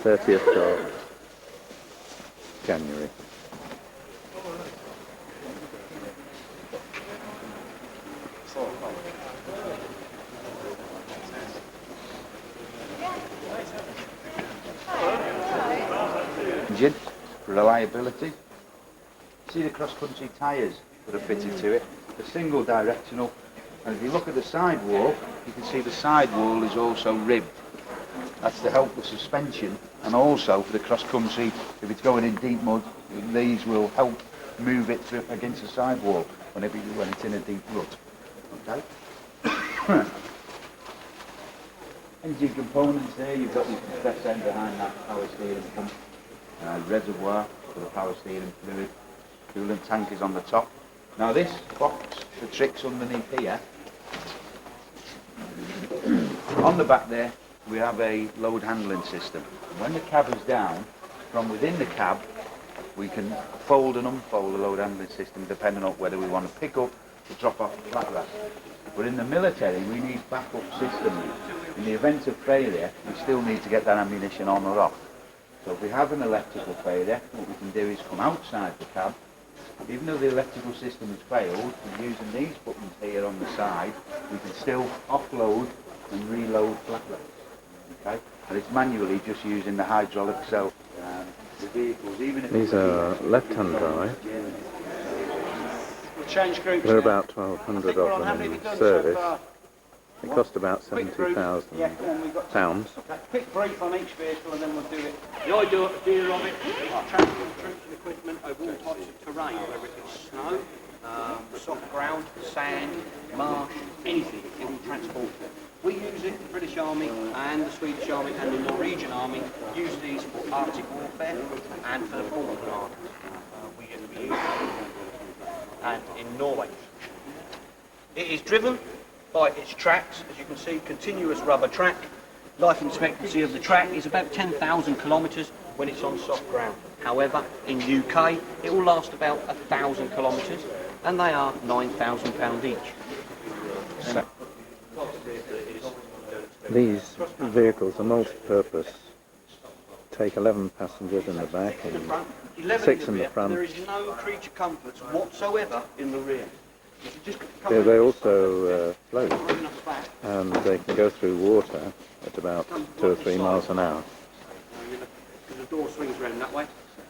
30th of January. Engine, reliability. See the cross-country tyres that are fitted to it. They're single directional, and if you look at the sidewall, you can see the sidewall is also ribbed. That's to help the suspension, and also for the cross-country, if it's going in deep mud, these will help move it through against the sidewall when it's in a deep rut. Okay. Engine components there, you've got your compressor end behind that power steering pump, reservoir for the power steering fluid, coolant tank is on the top. Now this box, the tricks underneath here, on the back there we have a load handling system. When the cab is down, from within the cab we can fold and unfold the load handling system depending on whether we want to pick up or drop off the flat rack. But in the military we need backup systems. In the event of failure, we still need to get that ammunition on or off. So if we have an electrical failure, what we can do is come outside the cab. Even though the electrical system has failed, and using these buttons here on the side, we can still offload and reload flat racks. Okay? And it's manually just using the hydraulic cell. The vehicles, even if these are left-hand drive. There are about 1,200 of them in service. It cost about £70,000. Quick brief on each vehicle and then we'll do it. The idea of it is to transport troops and equipment over all types of terrain, whether it's snow, soft ground, sand, marsh, anything, it will transport it. We use it, the British Army and the Swedish Army and the Norwegian Army use these for Arctic warfare and for the Falkland Army. We use it and in Norway. It is driven by its tracks, as you can see, continuous rubber track. Life expectancy of the track is about 10,000 kilometres when it's on soft ground. However, in UK, it will last about 1,000 kilometres, and they are £9,000 each. These vehicles are multi-purpose. Take 11 passengers in the back and 6 in the front. There is no creature comforts whatsoever in the rear. Yeah, they also float, and they can go through water at about 2 or 3 miles an hour. The door swings around that way.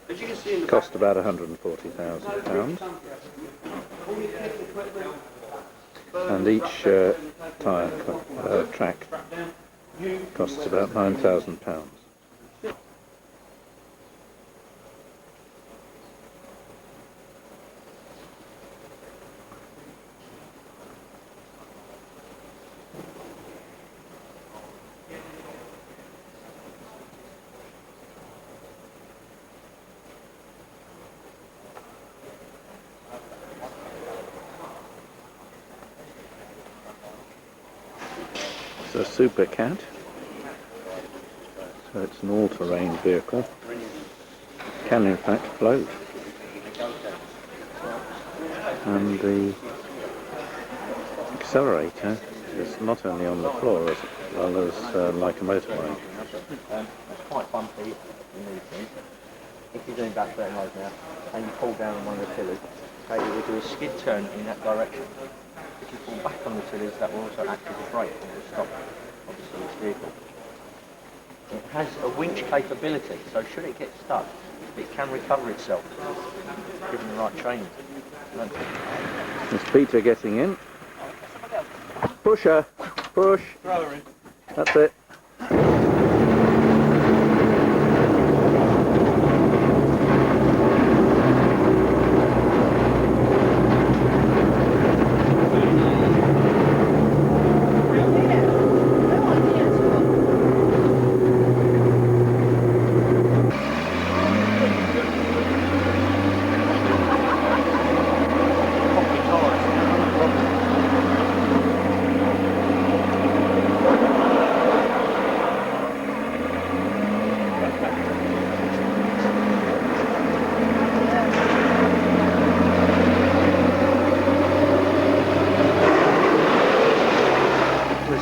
As you can see in the cost about £140,000. And each track costs about £9,000. A Super Cat, so it's an all-terrain vehicle, can in fact float, and the accelerator is not only on the floor as well as like a motorway. It's quite bumpy in these things. If you're doing back 30 miles an hour and you pull down on one of the pillars, okay, it will do a skid turn in that direction. If you pull back on the pillars, that will also act as a brake and will stop, obviously, this vehicle. It has a winch capability, so should it get stuck, it can recover itself, given the right training. Is Peter getting in? Push her! Push! Throw her in. That's it.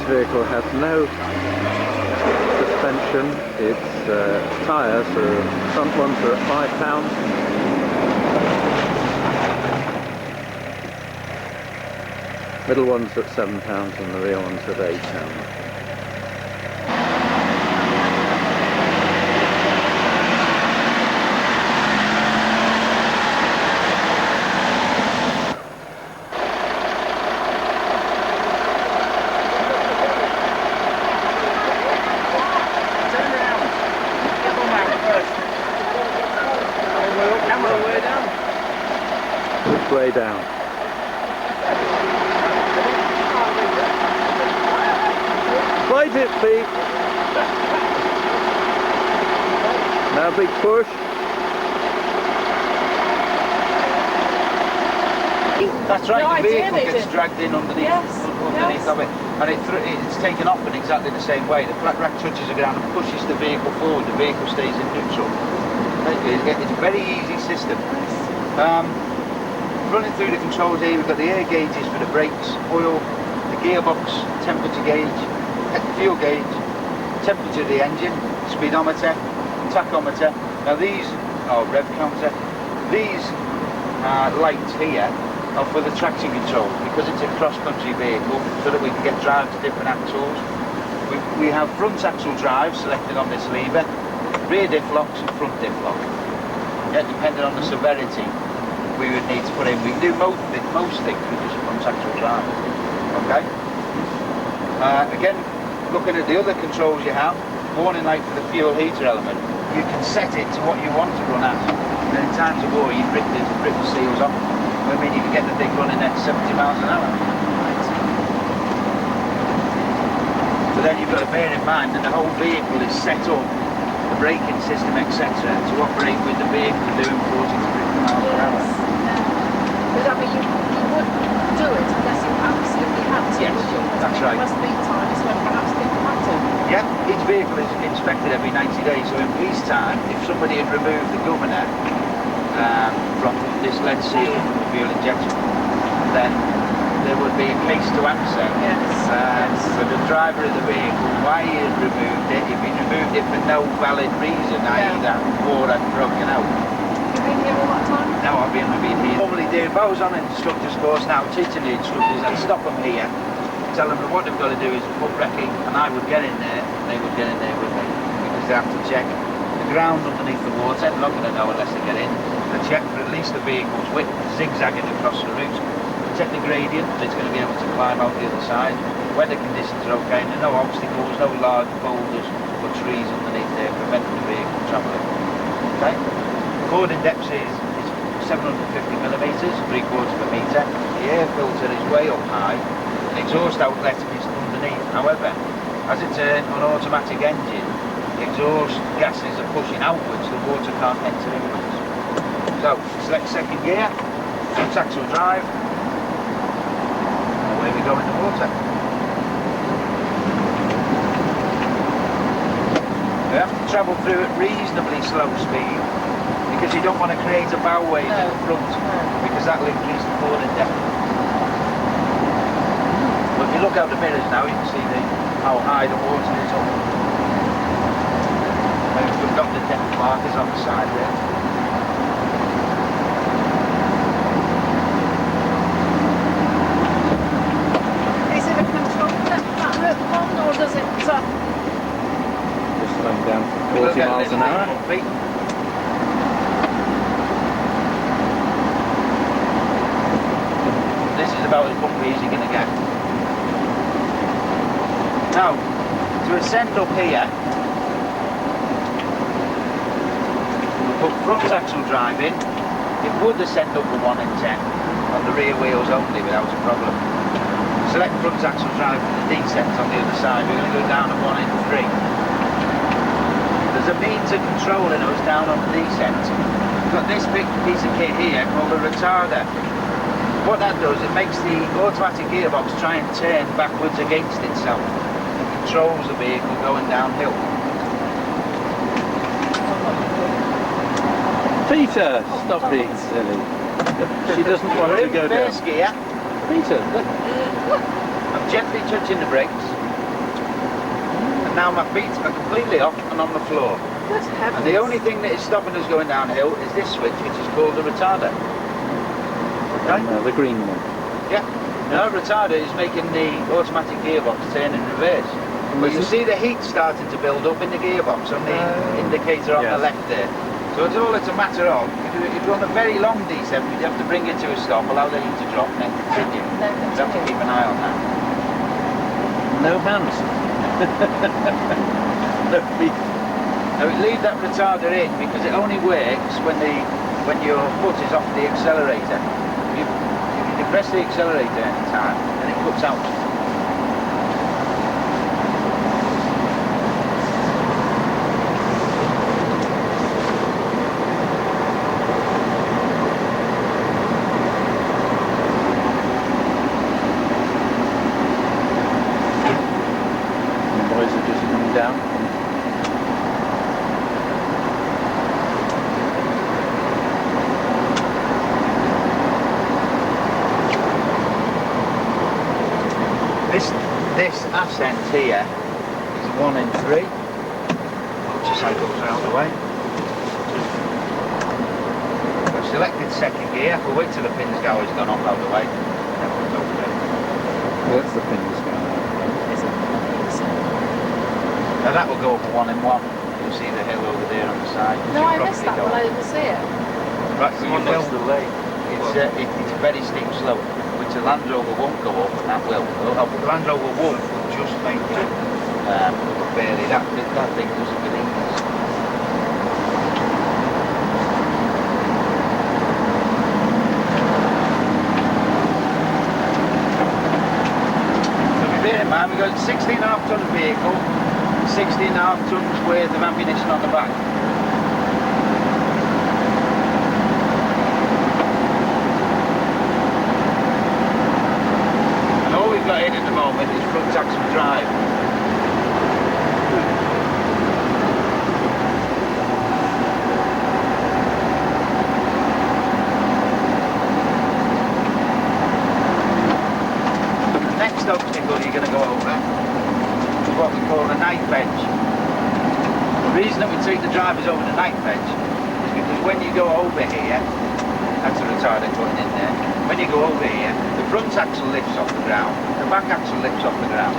Vehicle has no suspension. Its tyres, the front ones are at £5. Middle ones at £7 and the rear ones at £8. Which way down? Slide it, feet. Now big push. That's right, No the idea vehicle they gets did. dragged in underneath, underneath yes. of it, and it's taken off in exactly the same way. The flat rack touches the ground and pushes the vehicle forward, the vehicle stays in neutral. It's a very easy system. Running through the controls here, we've got the air gauges for the brakes, oil, the gearbox, temperature gauge, fuel gauge, temperature of the engine, speedometer, tachometer. Now these, rev counter, these lights here are for the traction control, because it's a cross-country vehicle, so that we can get drive to different axles. We have front axle drive selected on this lever, rear diff locks and front diff lock. Yeah, depending on the severity we would need to put in. We can do most things with just front axle drive. Okay? Again, looking at the other controls you have, warning light for the fuel heater element, you can set it to what you want to run at. And in times of war, you'd rip the seals off. I mean, you can get the thing running at 70 miles an hour. So then you've got to bear in mind that the whole vehicle is set up, the braking system, etc., to operate with the vehicle doing 40 to 50 miles per hour. But I mean, you wouldn't do it unless you absolutely had to. Yes, that's right. There must be times when perhaps people have to. Yeah, each vehicle is inspected every 90 days, so in peacetime, if somebody had removed the governor from this lead seal from the fuel injection, then there would be a case to answer for the driver of the vehicle, why he had removed it, if he removed it for no valid reason, i.e. that war had broken out. You've been here all that time? No, I've been here. Normally do, if I was on an instructor's course now, teaching the instructors, I'd stop them here, tell them that what they've got to do is put wrecking, and I would get in there, and they would get in there with me, because they have to check the ground underneath the water. They're not going to know unless they get in. They check for at least the vehicle's width, zigzagging across the route. Check the gradient, that it's going to be able to climb out the other side. Weather conditions are okay, and there are no obstacles, no large boulders or trees underneath there preventing the vehicle travelling. Okay? Cording depth is 750 millimetres, 3/4 of a metre. The air filter is way up high. The exhaust outlet is underneath. However, as it's an automatic engine, the exhaust gases are pushing outwards, the water can't enter inwards. So, select second gear, front axle drive, and away we go in the water. We have to travel through at reasonably slow speed, because you don't want to create a bow wave in the front, because that will increase the boarding depth. But if you look out the mirrors now, you can see how high the water is up. And we've got the depth markers on the side there. Is it a control that one, or does it... Just slowing down to 40 miles an hour. This is about as bumpy as you're going to get. Now, to ascend up here, we put front axle drive in. It would ascend up to 1 in 10 on the rear wheels only without a problem. Select front axle drive for the descent on the other side. We're going to go down to 1 in 3. There's a means of controlling us down on the descent. We've got this big piece of kit here called a retarder. What that does, it makes the automatic gearbox try and turn backwards against itself and controls the vehicle going downhill. Peter, stop being silly. She doesn't want to go down. First gear. Peter, look. I'm gently touching the brakes. And now my feet are completely off and on the floor. Good heavens. And the only thing that is stopping us going downhill is this switch, which is called the retarder. Right? The green one. Yeah. No, retarder is making the automatic gearbox turn in reverse. But you see the heat starting to build up in the gearbox on the indicator on the left there. So it's a matter of, if you're on a very long D7, you have to bring it to a stop, allow the heat to drop, and then continue. Then You have to continue. keep an eye on that. No hands. No feet. Now leave that retarder in because it only works when your foot is off the accelerator. If you depress the accelerator any time, then it cuts out. The boys are just coming down. This ascent here is 1 in 3. Motorcycles are out of the way. We've selected second gear. We'll wait till the pins go has gone off out of the way. Then we'll go for it. That's the fingers going on. Is it? Now that will go up a 1 in 1. You'll see the hill over there on the side. No, I You'll missed that probably one. I go up. didn't see it. Right, so you will. the lake. It's a very steep slope, which the Land Rover won't go up, and that will. The Land Rover will just make it barely. That thing does it with ease. So bear in mind, we've got 16.5 ton vehicle, 16.5 tons worth of ammunition on the back. All we've got in at the moment is front axle drive. The next obstacle you're going to go over is what we call a knife edge. The reason that we take the drivers over the knife edge is because when you go over here, that's a retarder going in there, when you go over here, the front axle lifts off the ground, the back axle lifts off the ground.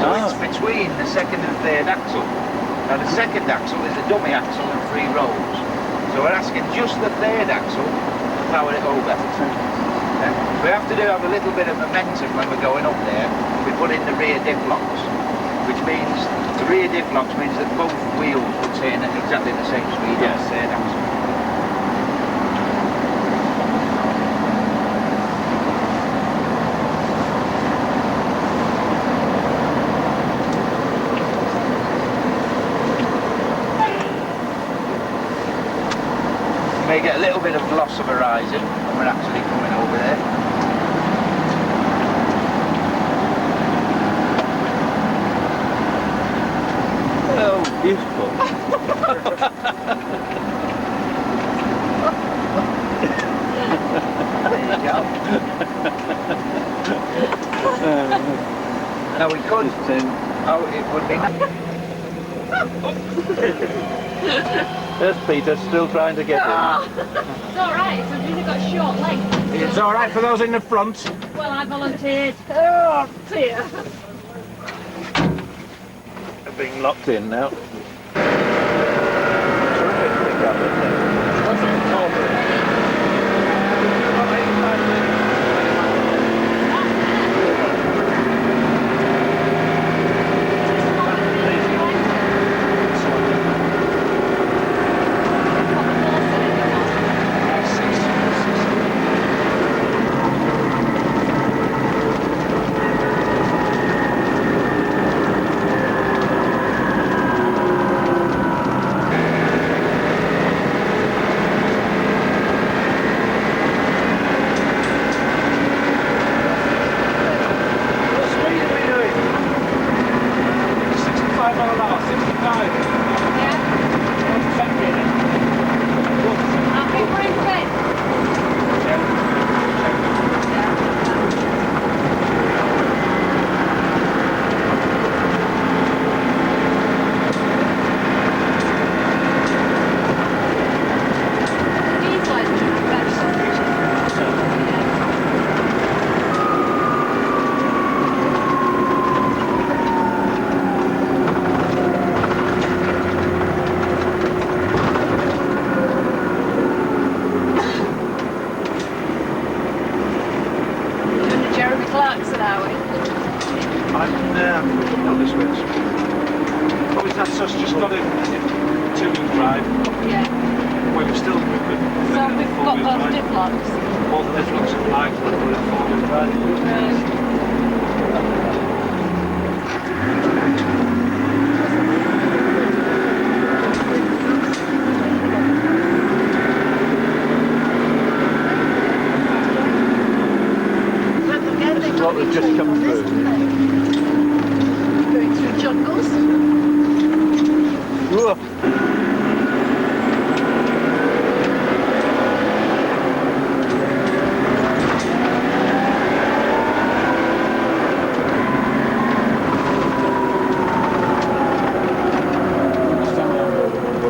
So it's between the second and third axle. Now the second axle is a dummy axle and 3 rolls. So we're asking just the third axle to power it over. We have to have a little bit of momentum when we're going up there. We put in the rear diff locks, which means the rear diff locks means that both wheels will turn at exactly the same speed as the third axle. You may get a little bit of gloss of horizon when we're actually coming over there. Oh, beautiful. There you go. Now we could, oh, it would be There's Peter still trying to get in. It's all right. I've really got short legs. It's all right for those in the front. Well, I volunteered. Oh dear. They're being locked in now. Peter's just got in two-wheel drive. Yeah. We've still So we've got both dip locks. both those lots of lights that are in four-wheel drive. This is what we've just come through. Going through jungles. Whoa.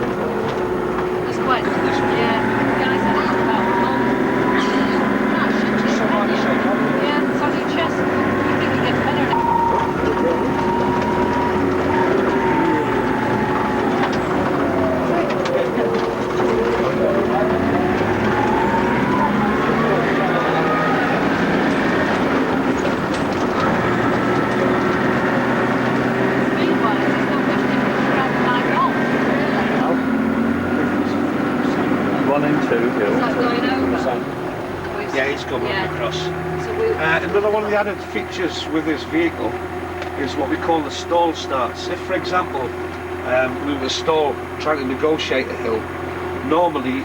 It's quite, yeah. Guys, I don't know about yeah, it's on your chest. You think it gets better now? Speed-wise, there's not much difference around my golf, really. 1 and 2 It's hill. like going over. Yeah, it's coming Yeah. across. So we, Another one of the added features with this vehicle is what we call the stall starts. If, for example, we were stall trying to negotiate a hill, normally,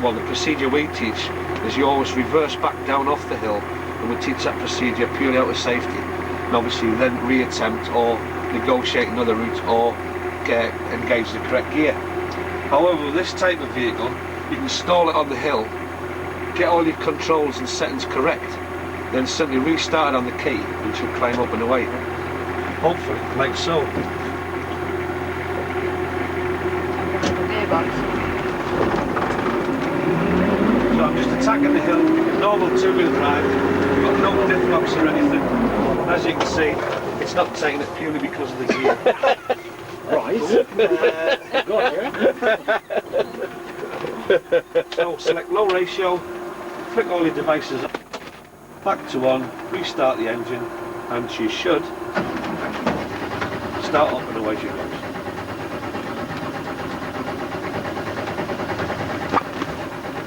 well, the procedure we teach is you always reverse back down off the hill, and we teach that procedure purely out of safety. And obviously then reattempt or negotiate another route or engage the correct gear. However, with this type of vehicle, you can stall it on the hill, get all your controls and settings correct, then simply restart it on the key and she'll climb up and away. Hopefully, like so. gearbox. So I'm just attacking the hill, normal two-wheel drive, got no diff locks or anything. As you can see, it's not taking it purely because of the gear. So select low ratio, flick all your devices up, back to on, restart the engine, and she should start up and away she goes.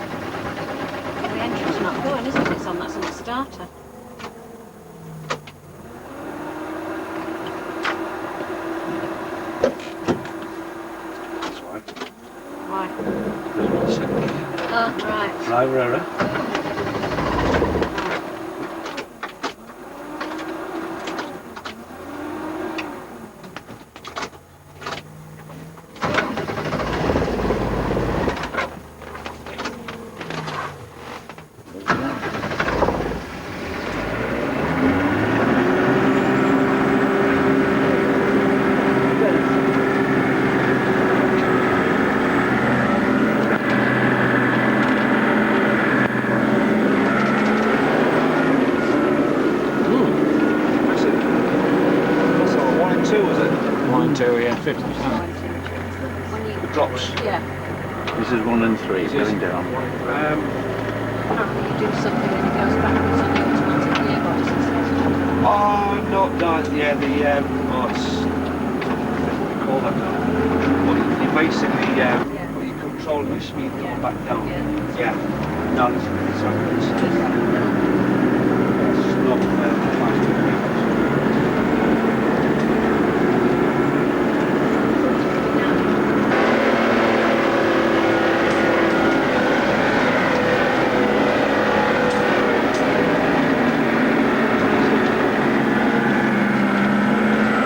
The engine's not going, is it? It's on that sort of starter. That's why. Why? There's 1 second. Oh, right. Driver error. When you, The drops. yeah, This is 1 and 3 going down. apparently you do something and it goes backwards on the automatic gearboxes. Oh, no, yeah, the, oh, it's, what do you call that now? Well, you basically, you control your speed going back down. Yeah. No, it's not fast.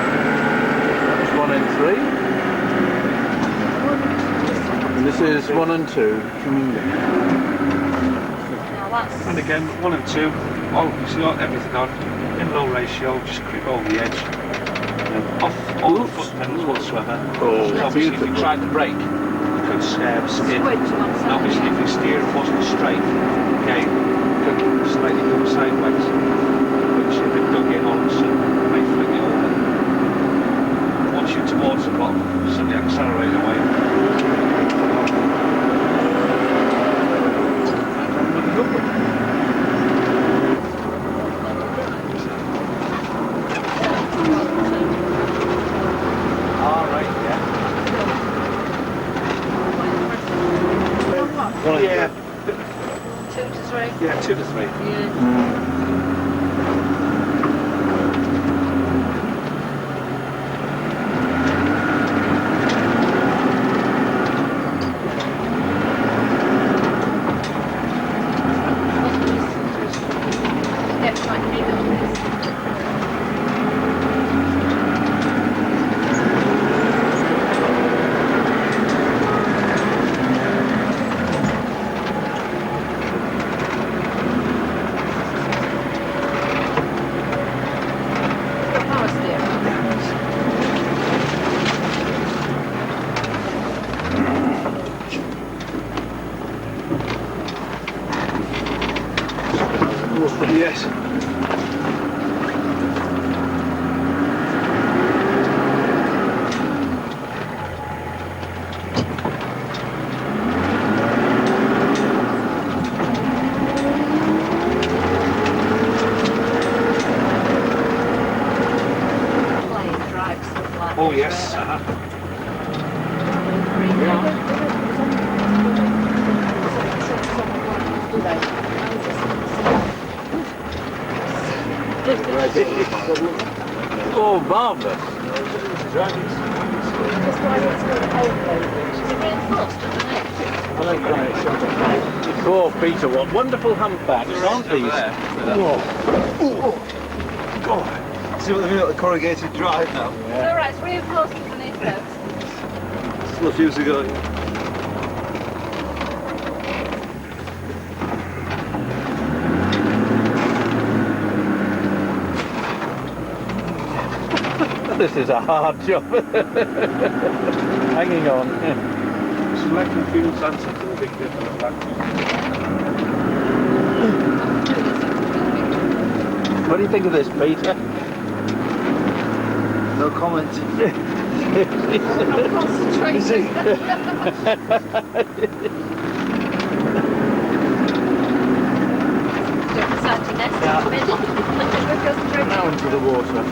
That's 1 and 3. And this is 1 and 2 coming down. Now that's, And again, 1 and 2, oh, so you got everything on, in low ratio, just creep over the edge. And off all the foot pedals whatsoever. Oh, So obviously if you beautiful. tried to brake, you could skid. squid to one And side. obviously if your steering wasn't straight, again, you could slightly come sideways. Which if it dug in all of a sudden, may flick it over. Once you're towards the bottom, suddenly accelerate away. Alright, yeah. Yeah, 2 to 3. Yeah. Get quite big on this. The power steering. Yes. Play and drive stuff like Oh this, yes. right? Green car. Oh, marvellous. Is it reinforced underneath? Poor Peter, what wonderful humpbacks, aren't these? See what they mean at the corrugated drive now? It's alright, it's reinforced underneath those. Still a few to go. This is a hard job. Hanging on. So Leconsfield's answer to the big difference. What do you think of this, Peter? No comment. Concentration. Don't decide to nest in the middle. Concentrate. Now into the water.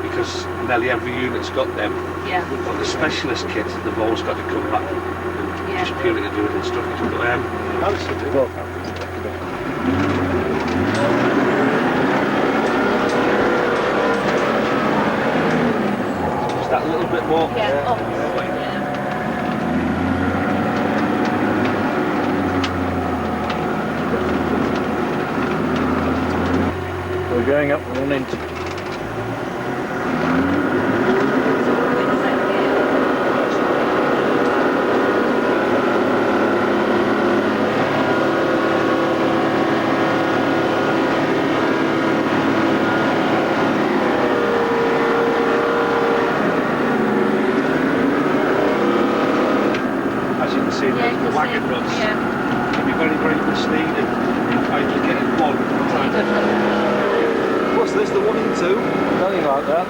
Because nearly every unit's got them. Yeah. But the specialist kids, they've always got to come back Yeah. just purely to do with instruction. But Alice will do it. Just that little bit more. Yeah. Oh, yeah. We're going up and into. As you can see, Yeah, you the can wagon see. runs. Yeah. Can be very, very misleading. I just get it one. What's this, the 1 and 2? Something like that.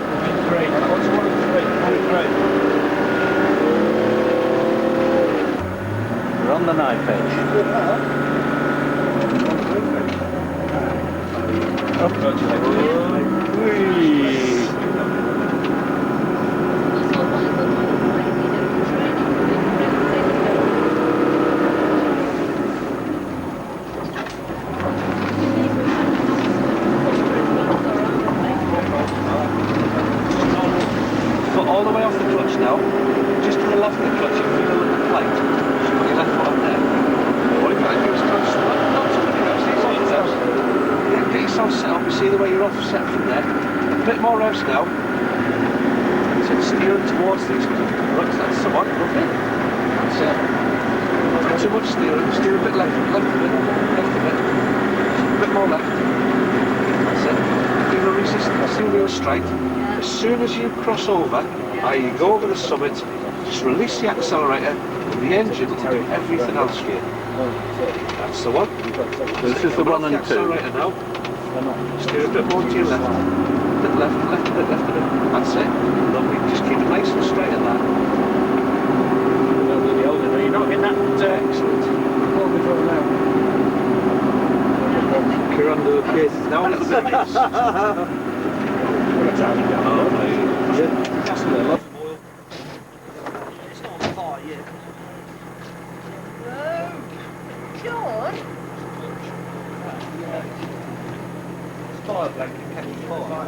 Great. What's 1 and 3? We're on the knife edge. Whee! That's all well and good, like, you know, training. Foot all the way off the clutch now. Just to the left of the clutch, you feel a little plate. Just put your left foot on there. What you gotta do is concentrate. Not too many revs. Yeah, get yourself set up. You see the way you're offset from there. A bit more revs now. So steering towards these. Right, that's the one. Lovely. That's it. Not too much steering. Steer a bit left of it. Left of it. A bit more left. That's it. Feel the resistance. See the wheel straight. As soon as you cross over, you go over the summit, just release the accelerator, and the engine will do everything else for you. That's the one. This is the Come off 1 and 2. accelerator now. Steer a bit more to your left. A bit left, a bit left, a bit. That's it. Lovely. Just keep it nice and straight at that. You're not getting that excellent. You're under No one's finished. That's a little lot of oil. It's not on fire yet. George? Fire blanket catching fire.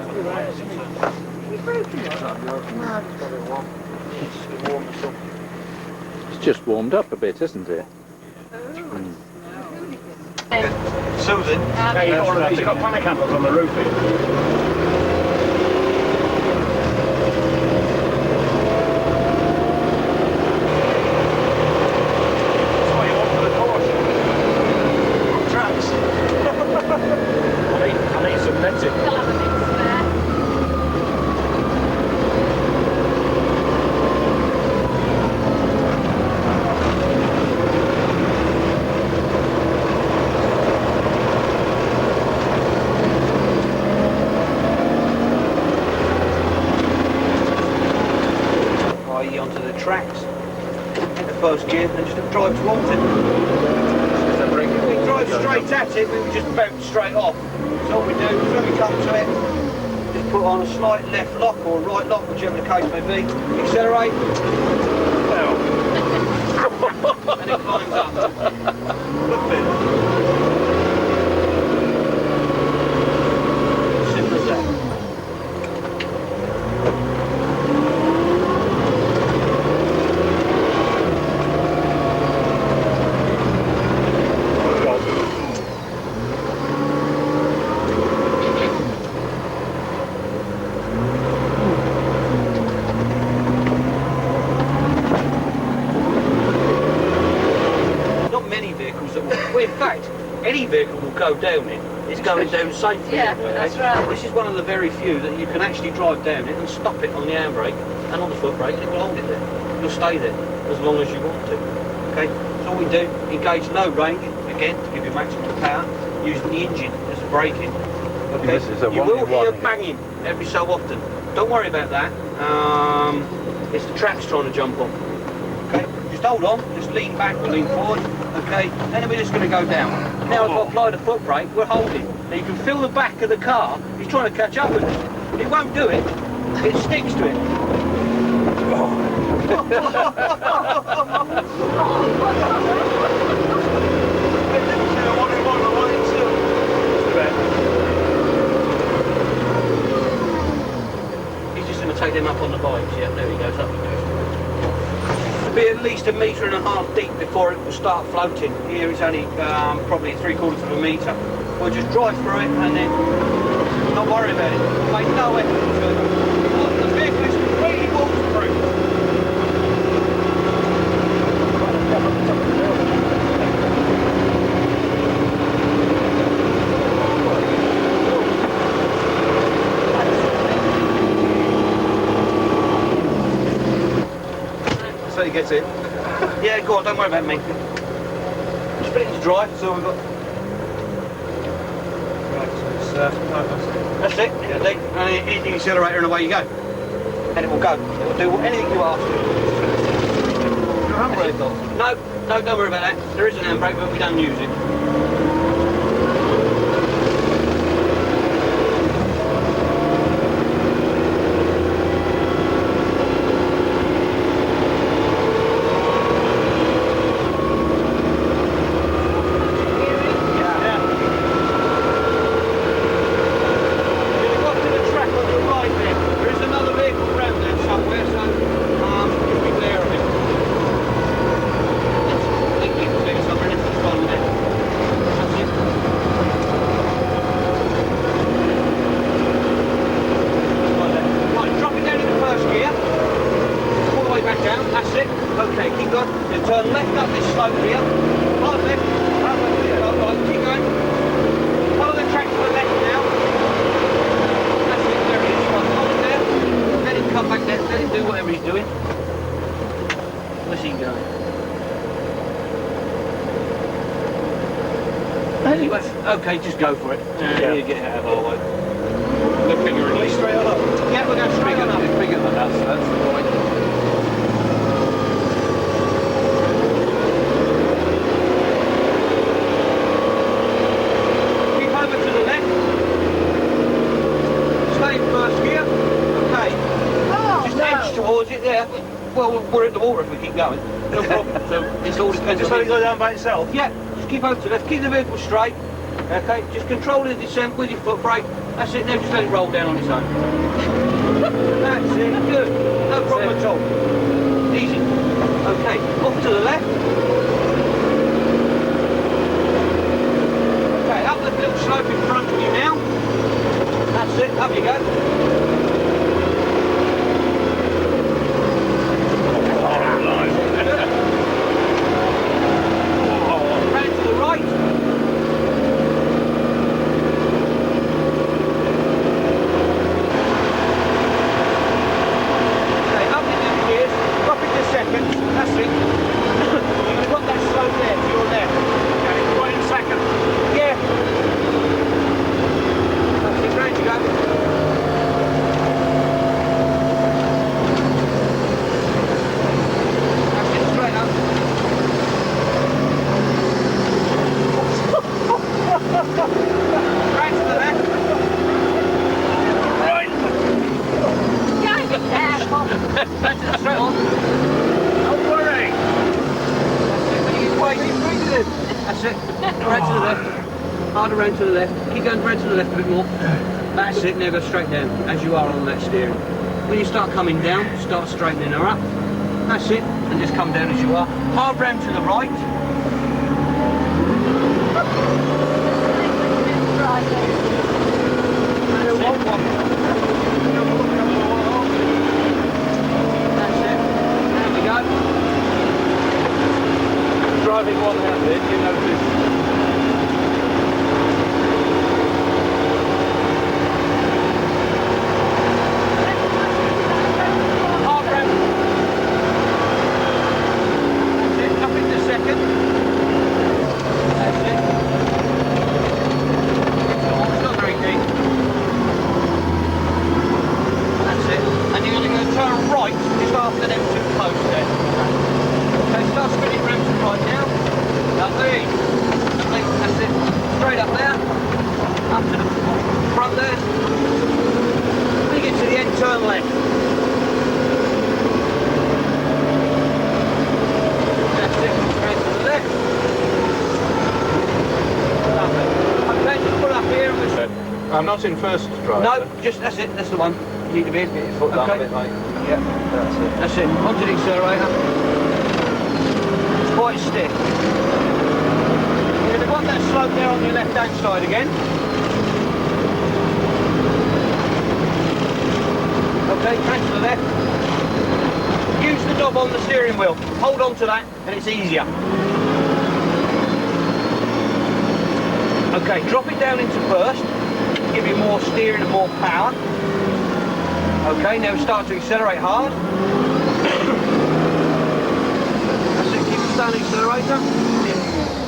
You've broken it? It's just warmed up a bit, isn't it? Susan. He's got panic handles on the roof here. I need some netting. You'll have a bit spare. Onto the tracks, hit the first gear, and just drive towards it. We drive straight at it, we would just bounce straight off. So all we do is when we come to it, just put on a slight left lock or right lock, whichever the case may be, accelerate, well, and it climbs up. Simple as that. Any vehicle will go down it. It's going down safely. Yeah, anyway, that's right. This is one of the very few that you can actually drive down it and stop it on the handbrake and on the foot brake, and it will hold it there. You'll stay there as long as you want to. Okay, so all we do, engage low range, again, to give you maximum power, using the engine as braking. Okay, This is a you will hear one. banging every so often. Don't worry about that. It's the tracks trying to jump on. Okay, just hold on, just lean back or lean forward. Okay, and then we're just going to go down. Now if I apply the foot brake, we're holding. Now you can feel the back of the car, he's trying to catch up with us. It won't do it, it sticks to it. He's just going to take them up on the bikes, yeah, there he goes, up he goes. It'll be at least 1.5 meters deep before it will start floating. Here it's only probably 3/4 of a metre. We'll just drive through it and then not worry about it. Make no effort to it. The vehicle is completely waterproof. So he gets in. Yeah, go on, don't worry about me. Just put it into drive. So we've got. Right, so it's, That's it. And hit the accelerator and away you go. And it will go. It will do anything you ask. no handbrake though. No, don't worry about that. There is an handbrake, but we don't use it. Okay, keep going. You turn left up this slope here. Hard left. Right, keep going. Follow the track to the left now. That's it, there it is. Right, hold it there. Let him come back there. Let him do whatever he's doing. Where's he going? Anyway, okay, just go for it. Yeah. You get out of our way. The finger release straight on up. Yeah, we're going straight on up. It's bigger than us, that's the point. Keep over to the left. underwater if we keep going. No problem. So it all depends Just on let it go down by itself? Yeah, just keep over to the left, keep the vehicle straight. Okay, just control the descent with your foot brake. That's it, now just let it roll down on its own. That's it, good. No problem at all. Easy. Okay, off to the left. Okay, up the little slope in front of you now. That's it, up you go. Round to the right. Okay, up in the gears, drop it to seconds. That's it. You've got that slope there to your left. Okay, 1 second. Yeah. That's it, round you go. That's it, straight up. Right to the left. Right. Yeah, be careful. That's it, straight on. Don't worry. That's it, when you get weighted. That's it. Right to the left. Harder round to the left. Keep going round to the left a bit more. That's it, now go straight down, as you are on that steering. When you start coming down, start straightening her up. That's it, and just come down as you are. Hard round to the right. That's it. There we go. Driving one-handed, you notice. Hard round. That's it, up into second. That's it. It's not very deep. That's it. And you're going to go turn right just after them two posts there. Okay, start spinning round to the right now. Lovely. Lovely. That's it. Straight up there. Up to the front there. When you get to the end, turn left. That's it. Straight to the left. Lovely. Okay, just pull up here and we'll... I'm not in first drive. No, just that's it. That's the one. You need to be in. Get your foot down a bit, mate. Yeah. That's it. That's it. Onto the accelerator. It's quite stiff. You're going to want that slope there on your left hand side again. Okay, turn to the left. Use the knob on the steering wheel. Hold on to that and it's easier. Okay, drop it down into first. Give you more steering and more power. Okay, now start to accelerate hard. That's it, keep the standing accelerator.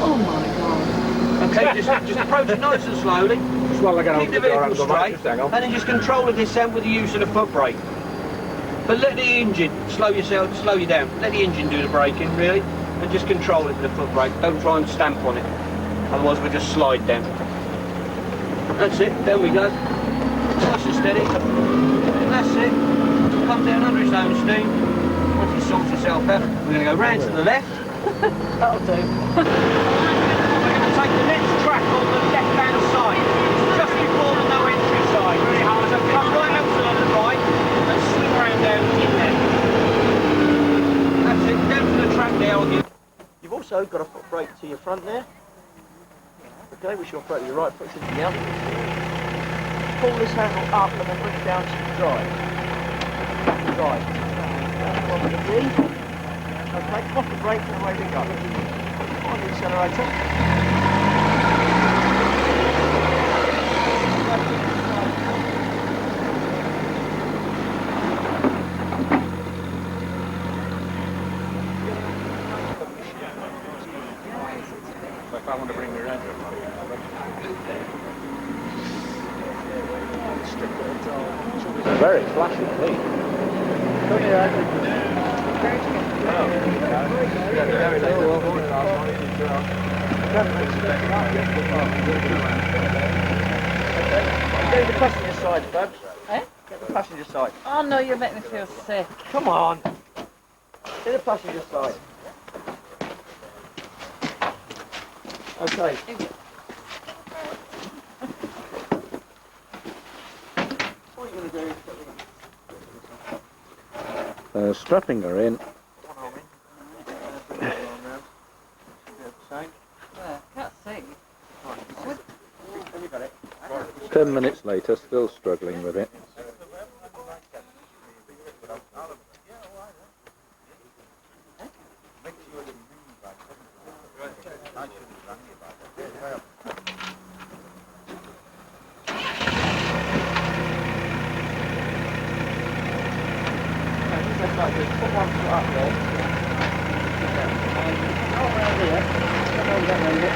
Oh my God. Okay, just approach it nice and slowly. Keep the vehicle straight, and then just control the descent with the use of the foot brake. But let the engine slow you down. Let the engine do the braking, really, and just control it with the foot brake. Don't try and stamp on it, otherwise we'll just slide down. That's it, there we go. Nice and steady. That's it. Come down under its own steam. Once it sorts itself out, we're going to go round to the left. That'll do. We're going to take the next track on the left-hand side, just before the no entry side. Really hard. So come right out to the right and swing round down in there. That's it. Down to the track there on your... You've also got a foot brake to your front there. Okay, which you'll put your right foot to the other. Pull this handle up and then bring it down to the drive. Right. That's what we're going to do. Okay, off the brake and away we go. On the accelerator. If I want to bring me around here. Very flashy indeed. Get the passenger side, Babs. Eh? Get the passenger side. Oh no, you make me feel sick. Come on. To the passenger side. Okay. What are you going to do? Strapping her in. One arm in. Bring the other arm round. Should be able to same. Can't see. Have you got it? 10 minutes later, still struggling with it. Put one foot up there. And go around here. Come on, get around it.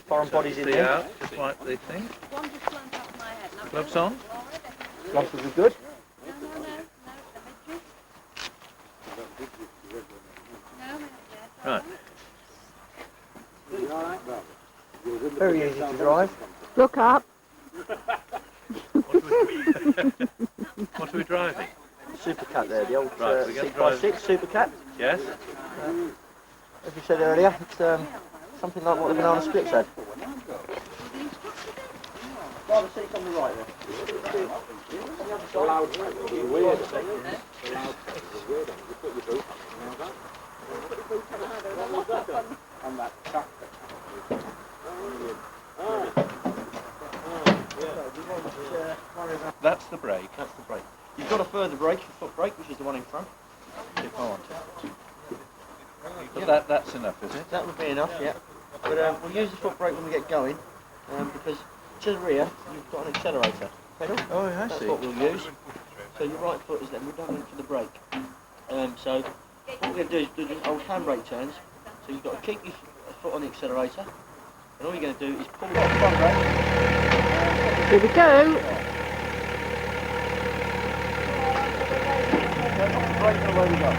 Foreign bodies in there. Out, just like the thing. One just went off my head. Now, Gloves on. Gloves will be good. No, the midges. Right. Very easy to drive. Look up. What are we driving? Super Cat there, the old Right, we're gonna 6x6 Super Cat. Yes? As we said earlier, it's something like what the banana splits had. Well, the seat's on the right there. That's the brake. That's the brake. You've got a further brake, a foot brake, which is the one in front. If I want to. But that's enough, is it? That would be enough, yeah. But we'll use the foot brake when we get going, because to the rear you've got an accelerator pedal. Oh, I That's see. what we'll use. So your right foot is then redundant for the brake. So what we're going to do is do the old handbrake turns. So you've got to keep your foot on the accelerator, and all you're going to do is pull that front brake. Here we go. Brake and away we go.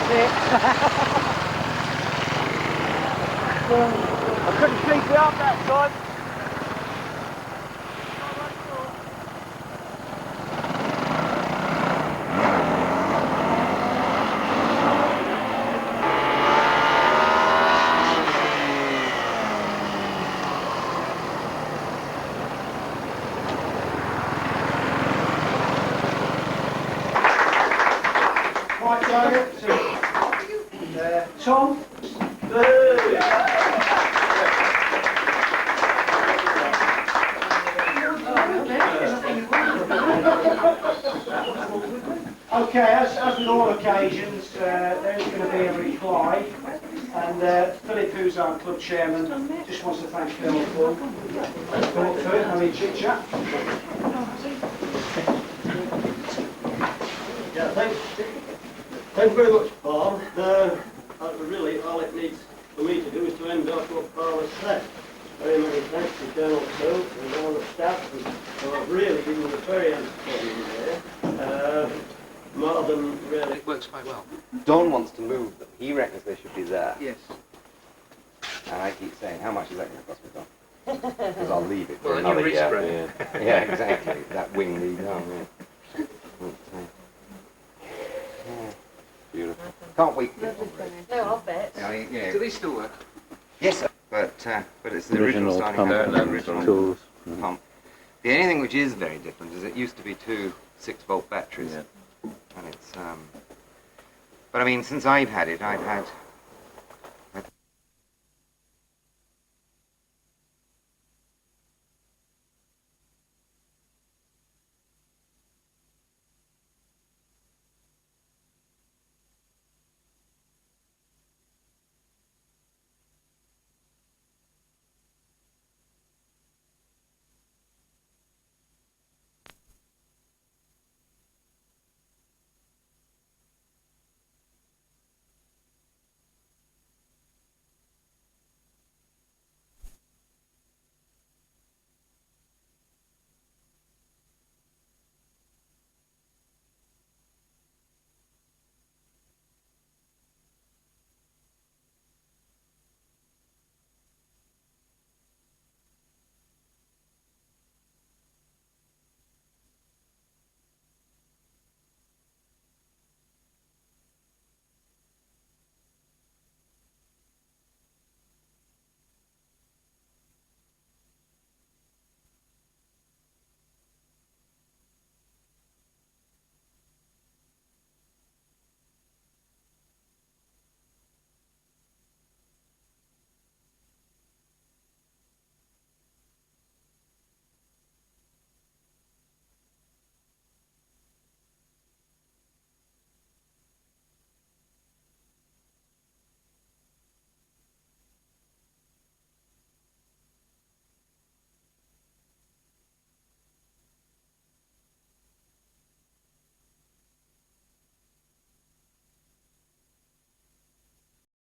I couldn't keep it up that time. Right, Tom. Okay, as with all occasions, there's going to be a reply, and Philip, who's our club chairman, just wants to thank Phil for having chit chat. Yeah, thank you very much, Paul. Really, all it needs for me to do is to end off what Paul has said. Very many thanks to General Phil and all the staff who have really given us very entertaining there. More than really. It works quite well. Don wants to move them. He reckons they should be there. Yes. And I keep saying, how much is that going to cost me, Don? Because I'll leave it for Well, another and year. you're Yeah, exactly. That wing leads on, yeah. Beautiful. Can't wait to get one ready. No, I'll bet. Yeah. Do these still work? Yes, sir. But it's the original starting pump, the original tools. pump. The only thing which is very different is it used to be two 6-volt batteries. Yeah. And it's, but I mean, since I've had it, I've had